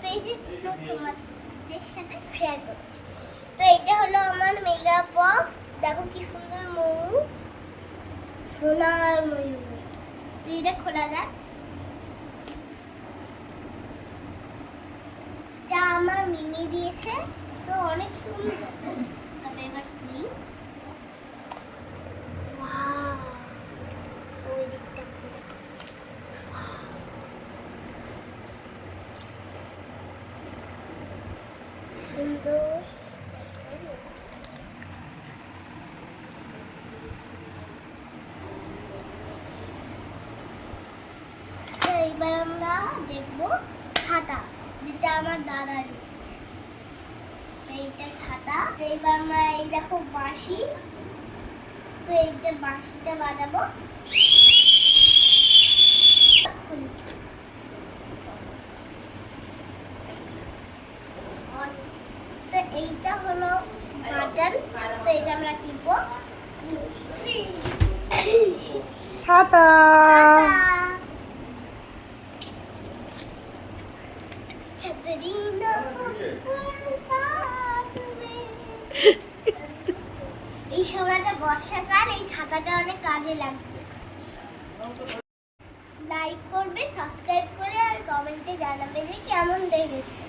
পেজে তোমাদের সাথে শেয়ার করছি। তো এটা হলো আমার মেগা বক্স, দেখো কি সুন্দর ময়ূর, সোনার ময়ূর। তো এটা খোলা যাক। যা আমার মিমি দিয়েছে, তো অনেক সুন্দর। তবে এবার খুলি। ওয়াও, ওই দিকটা খুলে সুন্দর। এইবার আমরা দেখবো ছাতা, যেটা আমার দাদা দিয়েছে। এইটা ছাতা। এইবার আমরা এই দেখো বাঁশি, তো এইটা বাঁশিটা বাজাবো। তো এইটা হলো বাটন, তো এটা আমরা টিপবো। ছাতা। এই সময়টা বর্ষাকাল, এই ছাতাটা অনেক কাজে লাগবে। লাইক করবে, সাবস্ক্রাইব করে আর কমেন্টে জানাবে যে কেমন লেগেছে।